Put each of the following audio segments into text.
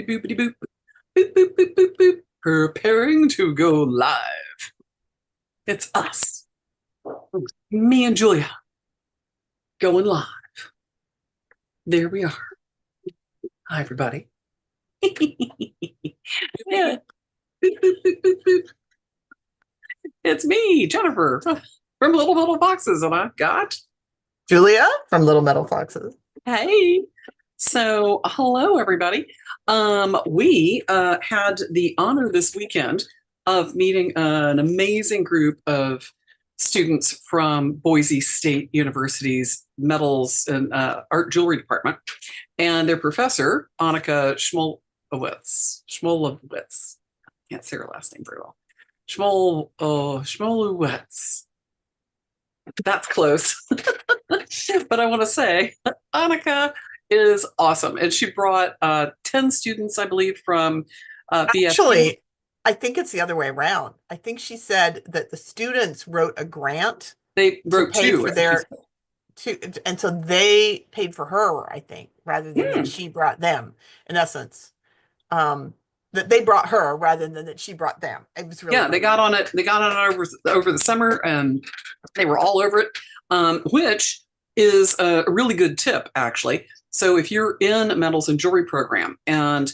boopity boop. Boop, boop, boop, boop, boop. Preparing to go live. It's us. Me and Julia going live. There we are. Hi, everybody. Yeah. Boop, boop, boop, boop, boop. It's me, Jennifer, from Little Metal Foxes, and I've got Julia from Little Metal Foxes. Hey. So, hello, everybody. We had the honor this weekend of meeting an amazing group of students from Boise State University's Metals and Art Jewelry Department, and their professor, Annika Schmolowitz. Can't say her last name very well. Schmolowitz. That's close. But I want to say, Annika is awesome. And she brought 10 students, I believe, from BSU. Actually, I think it's the other way around. I think she said that the students wrote a grant. They wrote to pay two for their and so they paid for her, I think, rather than that she brought them, in essence. That they brought her rather than that she brought them. It was really they got on it. They got on it over the summer, and they were all over it, which is a really good tip, actually. So if you're in a metals and jewelry program and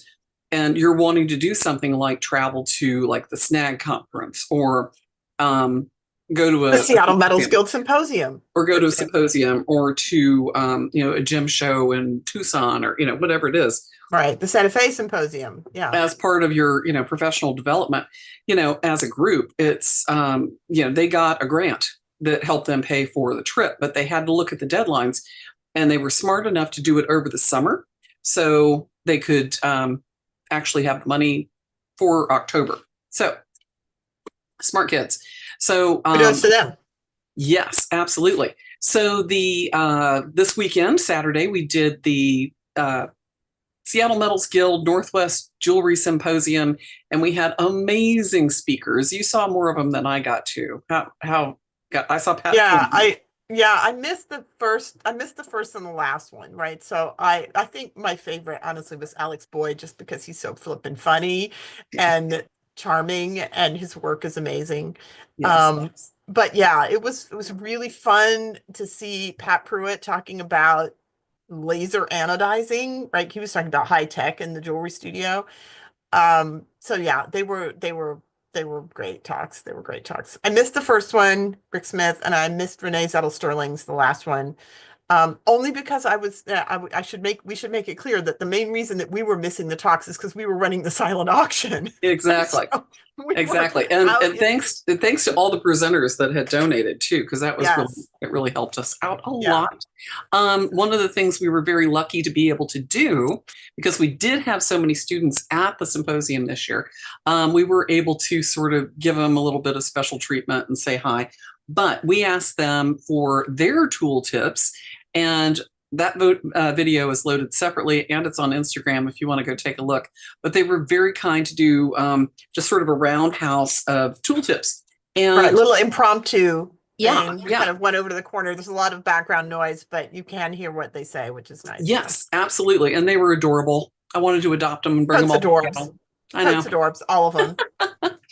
you're wanting to do something like travel to like the SNAG conference or go to the Seattle Metals Guild Symposium, or go to a symposium, or to a gem show in Tucson, or whatever it is. Right, the Santa Fe Symposium. Yeah, as part of your professional development, as a group, it's they got a grant that helped them pay for the trip, but they had to look at the deadlines, and they were smart enough to do it over the summer so they could actually have money for October. So smart kids. So kudos to them. Yes, absolutely. So the this weekend, Saturday, we did the Seattle Metals Guild Northwest Jewelry Symposium, and we had amazing speakers. You saw more of them than I got to. I saw Pat. I missed the first. I missed the first and the last one, right? So I think my favorite, honestly, was Alex Boyd, just because he's so flippin' funny and charming, and his work is amazing. Yes. But yeah, it was really fun to see Pat Pruitt talking about laser anodizing, right? He was talking about high tech in the jewelry studio. So yeah, they were great talks. They were great talks. I missed the first one, Rick Smith, and I missed Renee Zettel-Sterling's, the last one. Only because we should make it clear that the main reason that we were missing the talks is because we were running the silent auction. Exactly. So exactly. And thanks to all the presenters that had donated too, because that was it really helped us out a lot. One of the things we were very lucky to be able to do, because we did have so many students at the symposium this year, we were able to sort of give them a little bit of special treatment and say hi. But we asked them for their tool tips, and that video is loaded separately, and it's on Instagram if you want to go take a look. But they were very kind to do just sort of a roundhouse of tool tips. And right, little impromptu. Yeah. Kind of went over to the corner. There's a lot of background noise, but you can hear what they say, which is nice. Yes, absolutely. And they were adorable. I wanted to adopt them and bring them all adorbs. I know. Adorbs, all of them.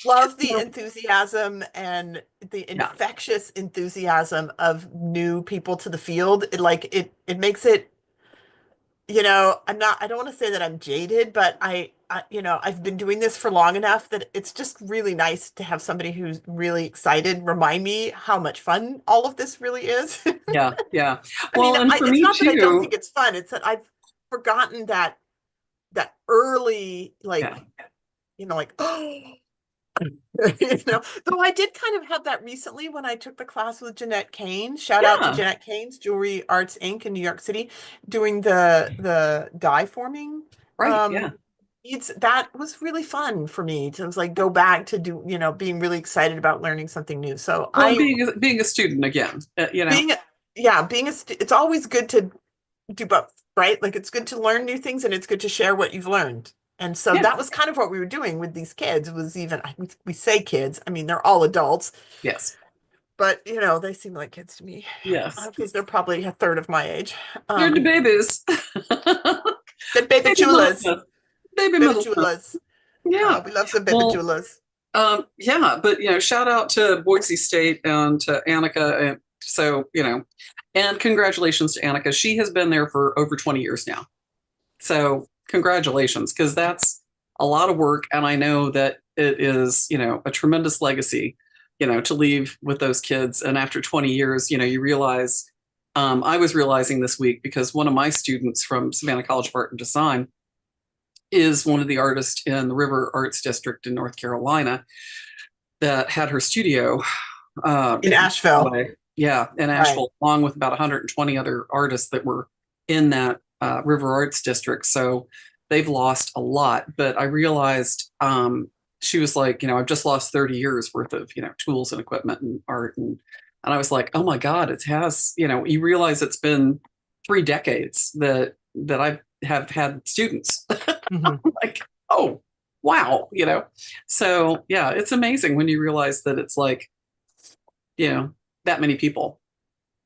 Love the enthusiasm and the infectious enthusiasm of new people to the field. It makes it, I don't want to say that I'm jaded, but I've been doing this for long enough that it's just really nice to have somebody who's really excited remind me how much fun all of this really is. Yeah. Well, it's not that I don't think it's fun. It's that I've forgotten that early, though I did kind of have that recently when I took the class with Jeanette Kane. Shout out to Jeanette Kane's Jewelry Arts Inc. in New York City, doing the die forming. Right. That was really fun for me to go back to do, being really excited about learning something new. So being a student again, it's always good to do both, right? Like, it's good to learn new things, and it's good to share what you've learned. And so that was kind of what we were doing with these kids. It was we say kids, I mean, they're all adults. Yes. But, they seem like kids to me. Yes. Because they're probably a third of my age. They're the babies. The baby chulas. Baby middle. Yeah. We love some baby-julas. Yeah, but shout out to Boise State and to Annika. And so, and congratulations to Annika. She has been there for over 20 years now. So congratulations, because that's a lot of work. And I know that it is, a tremendous legacy, to leave with those kids. And after 20 years, you realize, I was realizing this week because one of my students from Savannah College of Art and Design is one of the artists in the River Arts District in North Carolina that had her studio in Asheville. Yeah, in Asheville, right, along with about 120 other artists that were in that River Arts District. So they've lost a lot. But I realized she was like, I've just lost 30 years worth of, tools and equipment and art. And I was like, oh my God, it has, you realize it's been 3 decades that I have had students. Mm-hmm. Like, oh, wow, So yeah, it's amazing when you realize that it's like, that many people.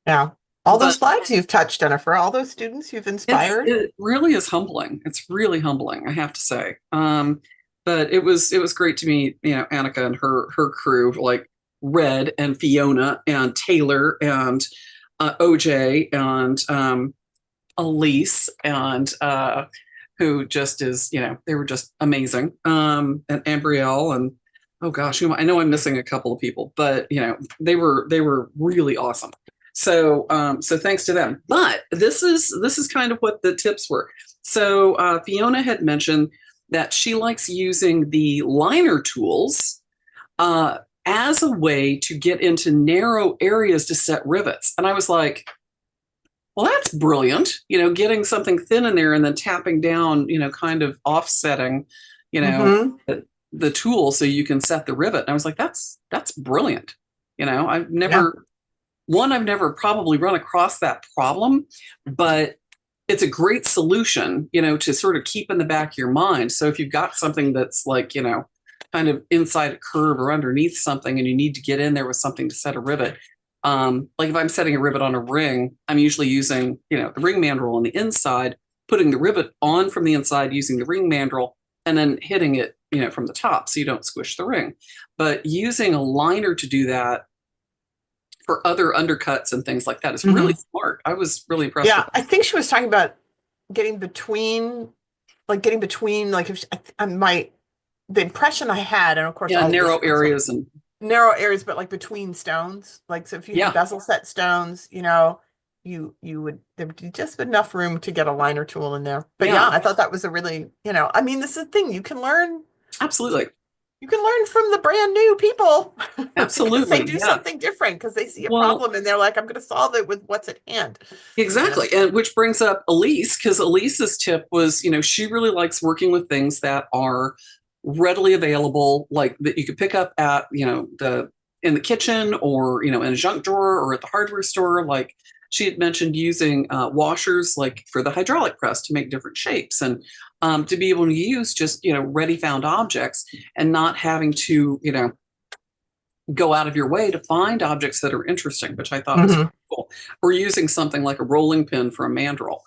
Yeah. All those lives you've touched, Jennifer, all those students you've inspired. It really is humbling. It's really humbling, I have to say. But it was great to meet, Annika and her crew, like Red and Fiona and Taylor and OJ and Elise and who just is, they were just amazing. And Ambrielle and oh gosh, I know I'm missing a couple of people, but they were really awesome. So thanks to them. But this is kind of what the tips were. So Fiona had mentioned that she likes using the liner tools as a way to get into narrow areas to set rivets. And I was like, well, that's brilliant. Getting something thin in there and then tapping down, kind of offsetting, mm-hmm. the tool so you can set the rivet. And I was like, that's brilliant. I've never probably run across that problem, but it's a great solution, to sort of keep in the back of your mind. So if you've got something that's like, kind of inside a curve or underneath something and you need to get in there with something to set a rivet, like if I'm setting a rivet on a ring, I'm usually using, the ring mandrel on the inside, putting the rivet on from the inside using the ring mandrel, and then hitting it, from the top so you don't squish the ring. But using a liner to do that for other undercuts and things like that is really smart. I was really impressed. Yeah, I think she was talking about getting between, like if the impression I had, and of course, narrow areas, but like between stones. Like, so if you have bezel set stones, you would, there'd be just enough room to get a liner tool in there. But I thought that was a really, this is the thing, you can learn. Absolutely. You can learn from the brand new people. Absolutely. They do something different because they see a problem and they're like, I'm going to solve it with what's at hand. Exactly. And which brings up Elise, because Elise's tip was, she really likes working with things that are readily available, like that you could pick up at, in the kitchen or, in a junk drawer or at the hardware store. Like she had mentioned using washers, like for the hydraulic press to make different shapes and to be able to use just, ready found objects and not having to, go out of your way to find objects that are interesting, which I thought was cool. Or using something like a rolling pin for a mandrel.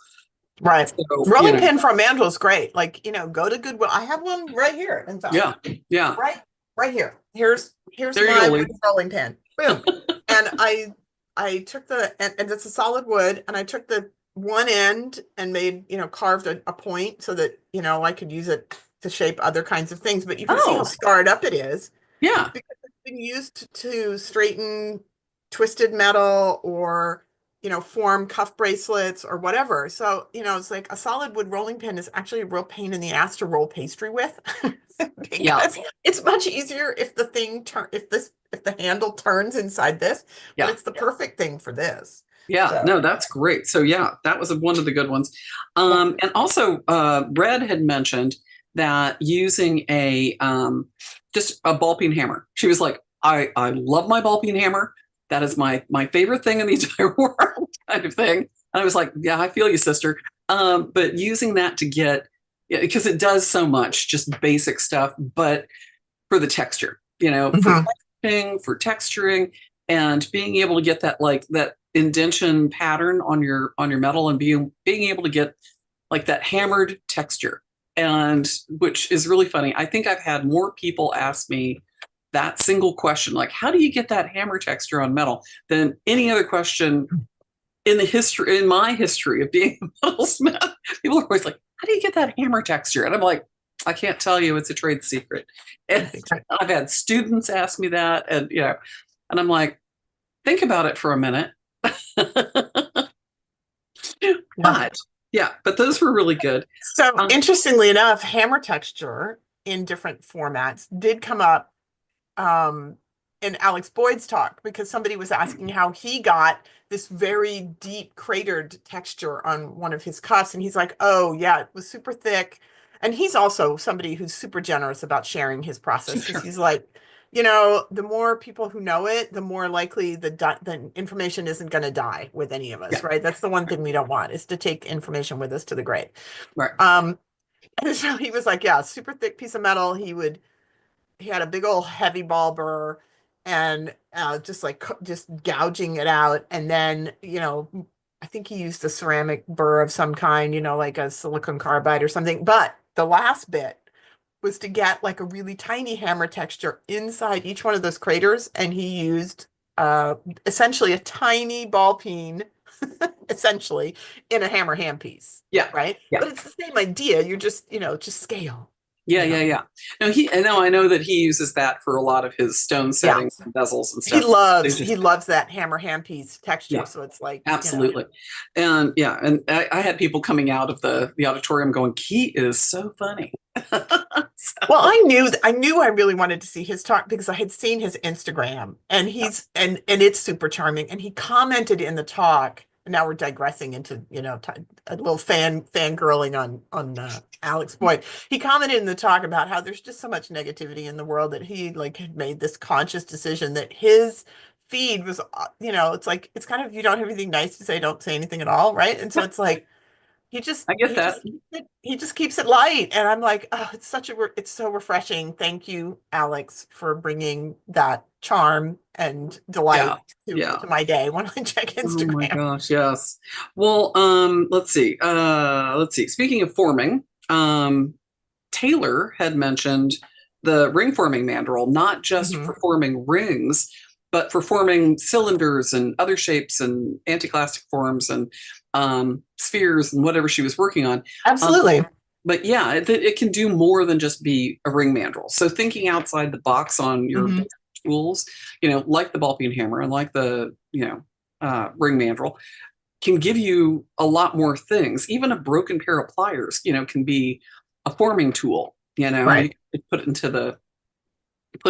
Right. So, rolling pin for a mandrel is great. Like, go to Goodwill. I have one right here. In fact. Yeah. Right here. Here's my rolling pin. Boom. And I took and it's a solid wood, and I took the one end and made, carved a point so that, I could use it to shape other kinds of things. But you can see how scarred up it is. Yeah. Because it's been used to straighten twisted metal or, form cuff bracelets or whatever. So, it's like a solid wood rolling pin is actually a real pain in the ass to roll pastry with. Because it's much easier if the thing if the handle turns inside this, but it's the perfect thing for this. Yeah, no, that's great. So that was one of the good ones. And also Red had mentioned that using just a ball peen hammer. She was like, I love my ball peen hammer. That is my favorite thing in the entire world, kind of thing. And I was like, yeah, I feel you, sister. But using that to get, because it does so much, just basic stuff, but for the texture, for texturing and being able to get that, like that indentation pattern on your metal and being able to get like that hammered texture and which is really funny. I think I've had more people ask me that single question, like, how do you get that hammer texture on metal, than any other question in my history of being a metalsmith. People are always like, how do you get that hammer texture? And I'm like, I can't tell you, it's a trade secret. And I've had students ask me that, and and I'm like, think about it for a minute. But those were really good. So interestingly enough, hammer texture in different formats did come up in Alex Boyd's talk, because somebody was asking how he got this very deep cratered texture on one of his cuffs. And he's like, oh yeah, it was super thick. And he's also somebody who's super generous about sharing his process. Sure. He's like, the more people who know it, the more likely the information isn't going to die with any of us, right? That's the one thing we don't want, is to take information with us to the grave. Right. And so he was like, yeah, super thick piece of metal. He had a big old heavy ball burr, and just gouging it out. And then, I think he used a ceramic burr of some kind, like a silicon carbide or something. But the last bit was to get like a really tiny hammer texture inside each one of those craters. And he used essentially a tiny ball peen, essentially, in a hammer handpiece. Yeah. Right. Yeah. But it's the same idea. You're just, just scale. Yeah. No, I know that he uses that for a lot of his stone settings and bezels and stuff. He loves that hammer handpiece texture. Yeah. So it's like, absolutely. And I had people coming out of the auditorium going, he is so funny. Well, I knew I really wanted to see his talk, because I had seen his Instagram, and and it's super charming. And he commented in the talk, and now we're digressing into, a little fangirling on Alex Boyd. He commented in the talk about how there's just so much negativity in the world that he had made this conscious decision that his feed was, it's like, it's kind of, you don't have anything nice to say, don't say anything at all, right? And so it's like, I get that. He just keeps it light. And I'm like, oh, it's so refreshing. Thank you, Alex, for bringing that charm and delight to my day when I check Instagram. Oh my gosh, yes. Well, let's see. Speaking of forming, Taylor had mentioned the ring forming mandrel, not just for forming rings, but for forming cylinders and other shapes and anticlastic forms and spheres and whatever she was working on. Absolutely. But yeah, it can do more than just be a ring mandrel. So thinking outside the box on your tools, like the ball peen hammer and like the, ring mandrel, can give you a lot more things. Even a broken pair of pliers, can be a forming tool, right. You put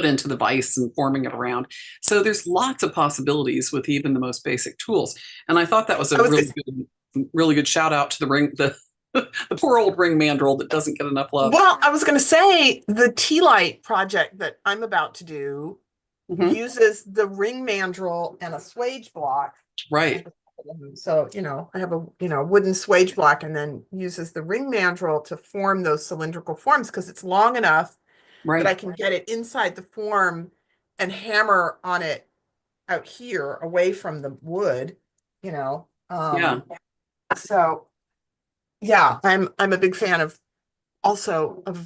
into the vise and forming it around. So there's lots of possibilities with even the most basic tools. And I thought that was a really good shout out to the ring, the poor old ring mandrel that doesn't get enough love. Well, I was going to say the T-Light project that I'm about to do uses the ring mandrel and a swage block. Right. So, I have a, wooden swage block, and then uses the ring mandrel to form those cylindrical forms, because it's long enough that I can get it inside the form and hammer on it out here away from the wood, So yeah, I'm a big fan of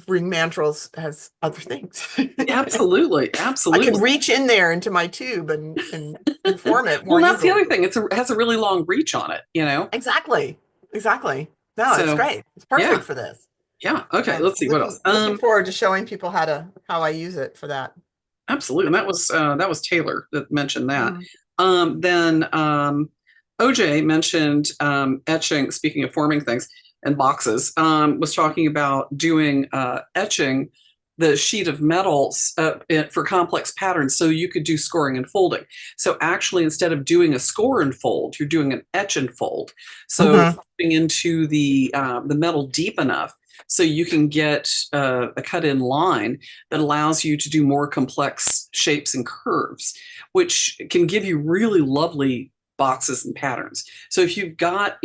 ring mandrels as other things. Absolutely. I can reach in there into my tube and form it more. Well, that's easily. The other thing. It has a really long reach on it, Exactly. No, it's great. It's perfect for this. Yeah. Okay. Let's see what else. Looking forward to showing people how I use it for that. Absolutely. And that was Taylor that mentioned that. Then OJ mentioned etching. Speaking of forming things and boxes, was talking about doing etching the sheet of metals for complex patterns, so you could do scoring and folding. So actually, instead of doing a score and fold, you're doing an etch and fold. So putting into the metal deep enough so you can get a cut-in line that allows you to do more complex shapes and curves, which can give you really lovely boxes and patterns. So if you've got,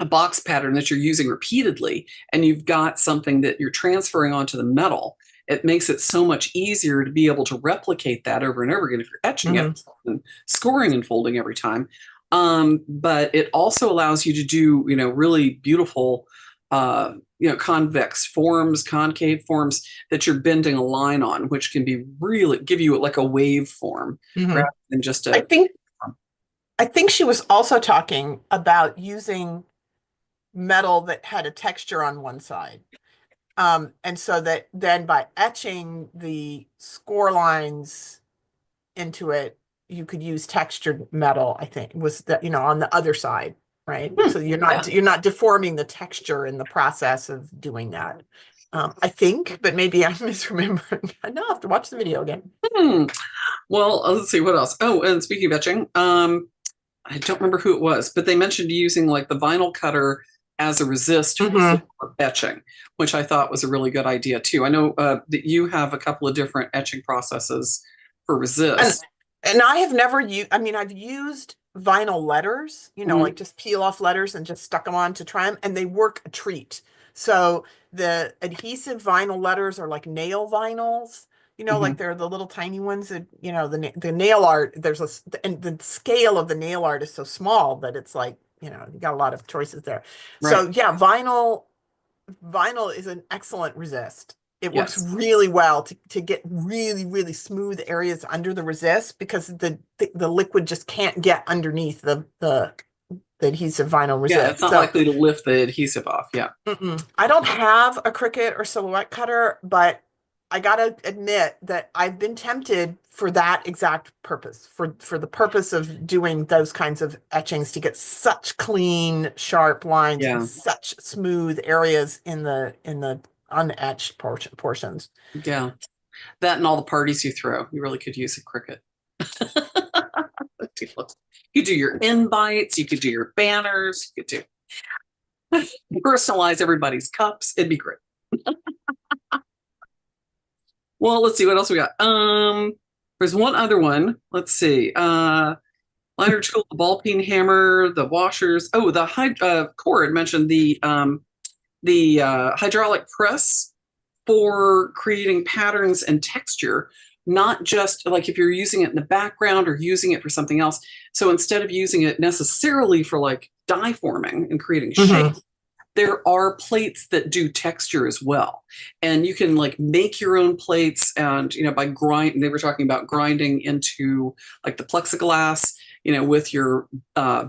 a box pattern that you're using repeatedly, and you've got something that you're transferring onto the metal, it makes it so much easier to be able to replicate that over and over again if you're etching it and scoring and folding every time. But it also allows you to do, really beautiful convex forms, concave forms that you're bending a line on, which can be really give you like a wave form rather than just a. I think she was also talking about using metal that had a texture on one side. And so that then by etching the score lines into it, you could use textured metal, I think, was that, on the other side, right? So you're not deforming the texture in the process of doing that. I think, but maybe I'm misremembering. I know I have to watch the video again. Well, let's see what else. Oh, and speaking of etching, I don't remember who it was, but they mentioned using like the vinyl cutter as a resist for etching, which I thought was a really good idea too. I know that you have a couple of different etching processes for resist. And I have never used, I've used vinyl letters, like just peel off letters and just stuck them on to try them, and they work a treat. So the adhesive vinyl letters are like nail vinyls. Like they're the little tiny ones that, the nail art, and the scale of the nail art is so small that it's like, you got a lot of choices there. Right. So yeah, vinyl is an excellent resist. It works really well to get really, really smooth areas under the resist, because the liquid just can't get underneath the adhesive vinyl resist. Yeah, it's not likely to lift the adhesive off. Yeah. I don't have a Cricut or Silhouette cutter, but I gotta admit that I've been tempted for that exact purpose, for the purpose of doing those kinds of etchings, to get such clean, sharp lines and such smooth areas in the unetched portions. Yeah, that and all the parties you throw, you really could use a Cricut. You do your invites, you could do your banners, you could do personalize everybody's cups. It'd be great. Well, let's see what else we got. There's one other one. Let's see. Liner tool, the ball peen hammer, the washers. Oh, the Core had mentioned the hydraulic press for creating patterns and texture, not just like if you're using it in the background or using it for something else. So instead of using it necessarily for like die forming and creating shape, there are plates that do texture as well. And you can like make your own plates, and, by they were talking about grinding into like the plexiglass, with your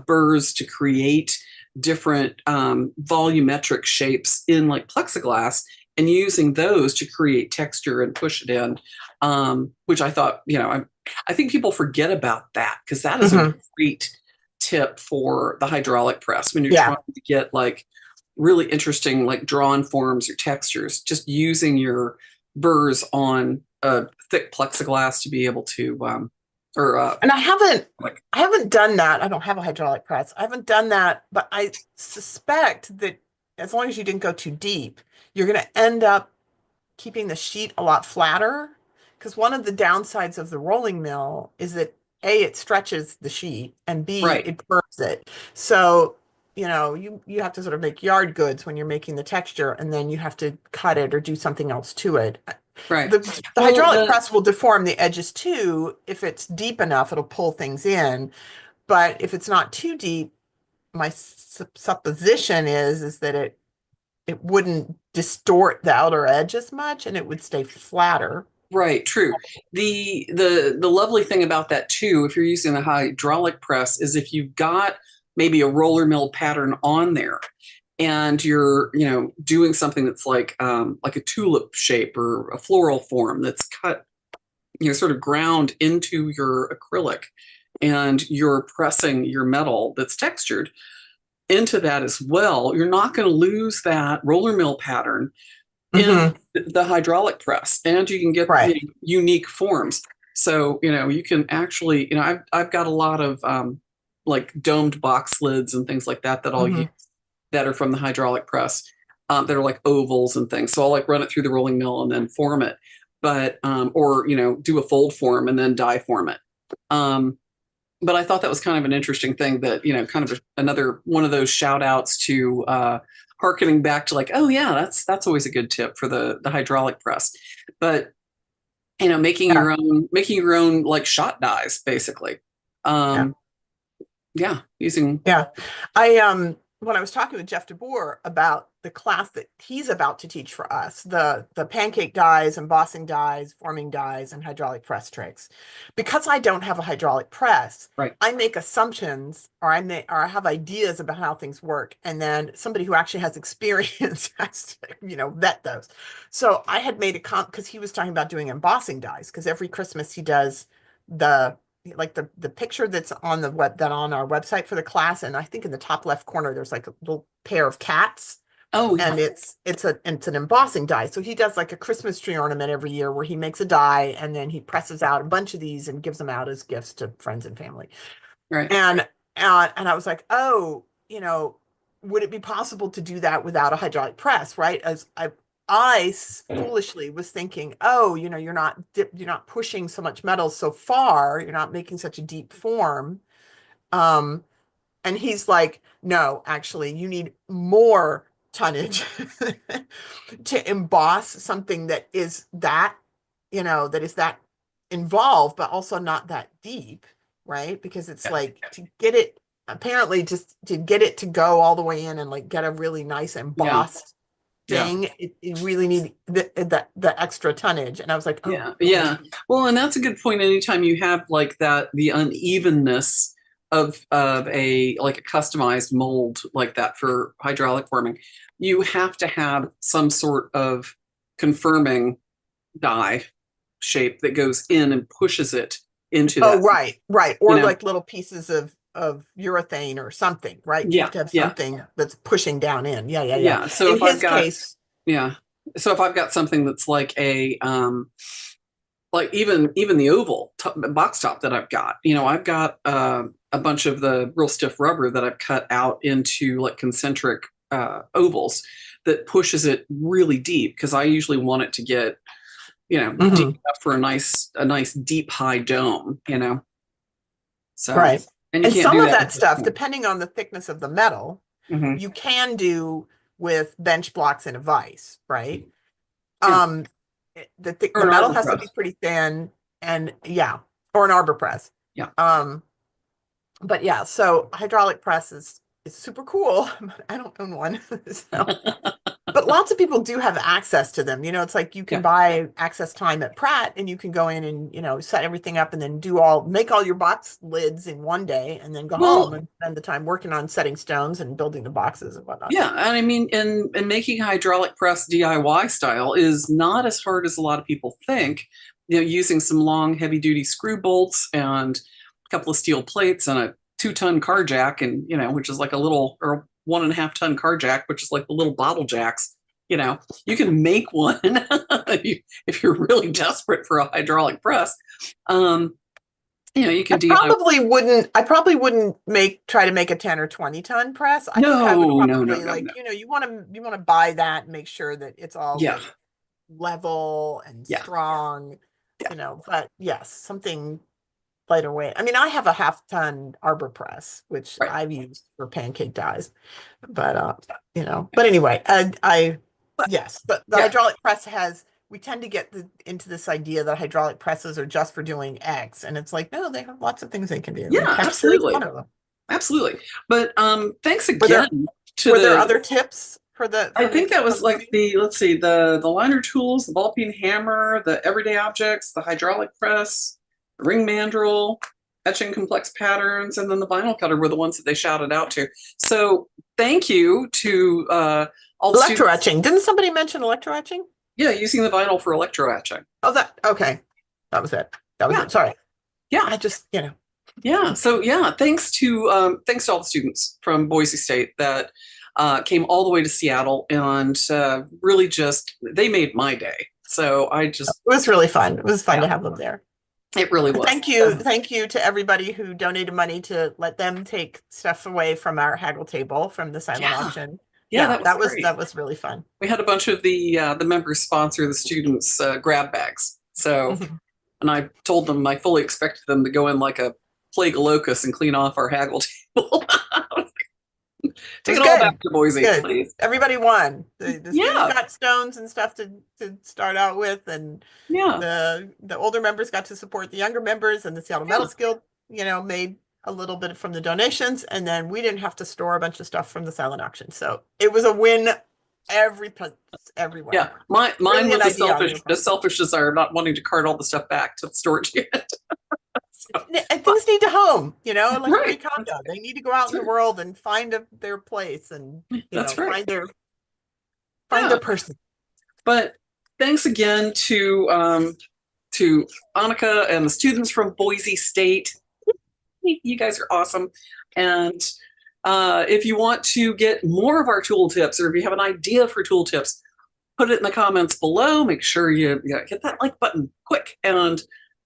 burrs to create different volumetric shapes in like plexiglass, and using those to create texture and push it in, which I thought, I think people forget about that, because that is a great tip for the hydraulic press when you're trying to get like really interesting like drawn forms or textures, just using your burrs on a thick plexiglass to be able to and I haven't done that. I don't have a hydraulic press. I haven't done that, but I suspect that as long as you didn't go too deep, you're going to end up keeping the sheet a lot flatter, because one of the downsides of the rolling mill is that A, it stretches the sheet, and B, it burns it. So you have to sort of make yard goods when you're making the texture, and then you have to cut it or do something else to it. Right. The hydraulic press will deform the edges too. If it's deep enough, it'll pull things in. But if it's not too deep, my supposition is that it wouldn't distort the outer edge as much, and it would stay flatter. Right, true. The lovely thing about that too, if you're using a hydraulic press, is if you've got maybe a roller mill pattern on there, and you're doing something that's like a tulip shape or a floral form that's cut, sort of ground into your acrylic, and you're pressing your metal that's textured into that as well, you're not going to lose that roller mill pattern in the hydraulic press, and you can get unique forms. So you can actually, I've got a lot of like domed box lids and things like that I'll use that are from the hydraulic press, that are like ovals and things. So I'll like run it through the rolling mill and then form it, but or do a fold form and then die form it. But I thought that was kind of an interesting thing, that kind of another one of those shout outs to harkening back to like, oh yeah, that's always a good tip for the hydraulic press. But making your own like shot dies basically. Using I when I was talking with Jeff DeBoer about the class that he's about to teach for us, the pancake dies, embossing dies, forming dies, and hydraulic press tricks, because I don't have a hydraulic press, Right. I make assumptions, or I have ideas about how things work, and then somebody who actually has experience has to, vet those. So I had made a because he was talking about doing embossing dies, because every Christmas he does the picture that's on on our website for the class, and I think in the top left corner there's like a little pair of cats. Oh, yeah. And it's an embossing die. So he does like a Christmas tree ornament every year where he makes a die and then he presses out a bunch of these and gives them out as gifts to friends and family. Right. And I was like, oh, would it be possible to do that without a hydraulic press, right? As I foolishly was thinking, oh, you're not pushing so much metal so far, you're not making such a deep form. And he's like, no, actually, you need more tonnage to emboss something that is that involved, but also not that deep, right? Because it's like to get it, apparently just to get it to go all the way in and like get a really nice embossed thing, it really need the extra tonnage. And I was like, oh, yeah. Well, and that's a good point. Anytime you have like that, the unevenness of a customized mold like that for hydraulic forming, you have to have some sort of confirming die shape that goes in and pushes it into that. Oh, right. Or like little pieces of urethane or something, right? You have to have something that's pushing down in. Yeah. So in if his I've got, case, so if I've got something that's like a like even the oval box top that I've got, I've got a bunch of the real stiff rubber that I've cut out into like concentric ovals that pushes it really deep, because I usually want it to get deep enough for a nice deep high dome, so right. And you can't some do of that that stuff, depending on the thickness of the metal, you can do with bench blocks in a vise, right? The metal has to be pretty thin, and or an arbor press. But yeah, so hydraulic press is super cool. I don't own one. So. But lots of people do have access to them. It's like you can buy access time at Pratt and you can go in and, set everything up and then make all your box lids in one day and then go home and spend the time working on setting stones and building the boxes and whatnot. Yeah. And I mean, and making hydraulic press DIY style is not as hard as a lot of people think, using some long heavy duty screw bolts and a couple of steel plates and a 2-ton car jack, and, which is like a little, or 1.5-ton car jack, which is like the little bottle jacks. You can make one if you're really desperate for a hydraulic press. You can. I probably wouldn't try to make a 10 or 20-ton press. I think I would probably you want to buy that and make sure that it's all like level and strong. But yes, something lighter weight. I mean, I have a 1/2-ton arbor press, which I've used for pancake dies, but but anyway, but the hydraulic press we tend to get into this idea that hydraulic presses are just for doing X, and it's like, no, they have lots of things they can do. Yeah, absolutely. Absolutely. But thanks again. Were there other tips for I think that was like the liner tools, the ball peen hammer, the everyday objects, the hydraulic press, the ring mandrel, etching complex patterns, and then the vinyl cutter were the ones that they shouted out to. So thank you to all the electro-etching. Didn't somebody mention electro-etching? Yeah, using the vinyl for electro-etching. Oh, okay. That was it. It. Sorry. Yeah. I just, Yeah. So thanks to all the students from Boise State that came all the way to Seattle and really they made my day. So it was really fun. It was fun to have them there. It really was. Thank you to everybody who donated money to let them take stuff away from our haggle table from the silent auction. Yeah, that was really fun. We had a bunch of the members sponsor the students grab bags. So, and I told them I fully expected them to go in like a plague of locusts and clean off our haggle table. Take it all back to Boise, please. Everybody won. The students got stones and stuff to start out with, and the older members got to support the younger members, and the Seattle Metals Guild, made a little bit from the donations, and then we didn't have to store a bunch of stuff from the silent auction. So it was a win everywhere. Yeah, mine really was a selfish desire, not wanting to cart all the stuff back to the storage unit. And things need to home, you know, like Marie Kondo. They need to go out in the world and find their place and find their person. But thanks again to Annika and the students from Boise State. You guys are awesome. And if you want to get more of our tool tips, or if you have an idea for tool tips, put it in the comments below. Make sure you hit that like button quick and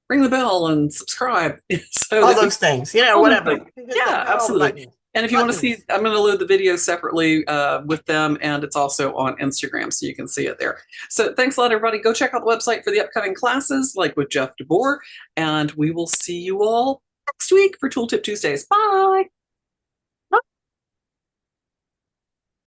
ring the bell and subscribe. So all those things, whatever. Yeah, absolutely. And if you want to see, I'm going to load the video separately with them, and it's also on Instagram, so you can see it there. So thanks a lot, everybody. Go check out the website for the upcoming classes, like with Jeff DeBoer, and we will see you all next week for Tooltip Tuesdays. Bye.